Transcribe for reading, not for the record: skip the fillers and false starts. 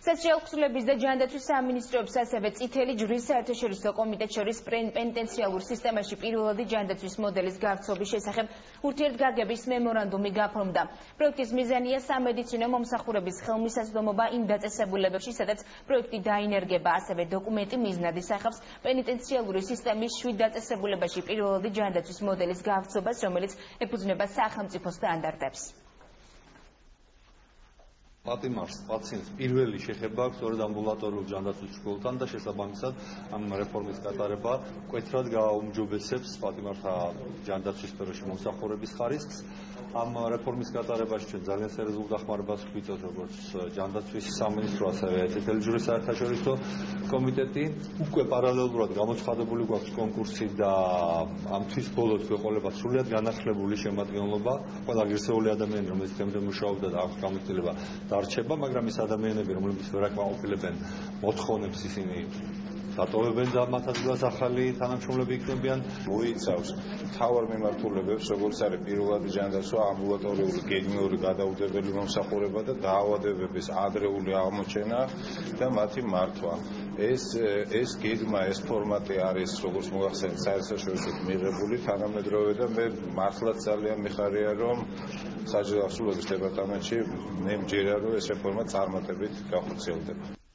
სოციალურ და ჯანდაცვის სამინისტროებს ასევე წითელი ჯვრის საერთაშორისო კომიტეტს შორის პენიტენციალურ სისტემაში პირველადი ჯანდაცვის მოდელის გავრცობის შესახებ ურთიერთგაგების მემორანდუმი გაფორმდა. პროექტის მიზანია სამედიცინო მომსახურების ხელმისაწვდომობა იმ დაწესებულებებში, სადაც პროექტი დაინერგება, ასევე დოკუმენტი მიზნად ისახავს პენიტენციალური სისტემის 7 დაწესებულებაში პირველადი ჯანდაცვის მოდელის გავრცობას, რომელიც ეფუძნება სახელმწიფო სტანდარტებს. პაციენტს პირველი შეხება აქვს სწორედ ამბულატორიულ ჯანდაცვის სკოლთან და შესაბამისად ამ რეფორმის გატარება მკვეთრად გააუმჯობესებს პატიმართა ჯანდაცვის სფეროში მომსახურების ხარისხს. ამ რეფორმის გატარებაში ჩვენ ძალიან სერიოზულ დახმარებას გვიწევს როგორც ჯანდაცვის სამინისტრო, ასევე წითელი ჯვრის საერთაშორისო კომიტეტი. უკვე პარალელურად გამოცხადებული გვაქვს კონკურსი და ამ თვის ბოლოს გვეყოლება სრულიად განახლებული შემადგენლობა. ყველა ღირსეული ადამიანი, რომელიც თემზე მუშაობდა და აქვს გამოცდილება დარჩება, მაგრამ ის ადამიანები, რომლებიც ვერ აკმაყოფილებენ მოთხოვნებს, ისინი დატოვებენ და მათ ადგილას ახალი თანამშრომლები იქნებიან. მოიცავს მთავარ მიმართულებებს, როგორც არის პირველადი ჯანდაცვა, ამბულატორიული გეგმიური გადაუდებელი მომსახურება და დაავადებების ადრეული აღმოჩენა და მათი მართვა. ეს გეგმა, ეს ფორმატი არის, როგორც მოგახსენეთ, საერთაშორისოდ მიღებული თანამედროვე და მე მართლაც ძალიან მიხარია, რომ საჯარო აღსრულების დეპარტამენტში მე მჯერა, რომ ეს რეფორმა წარმატებით გახორციელდება.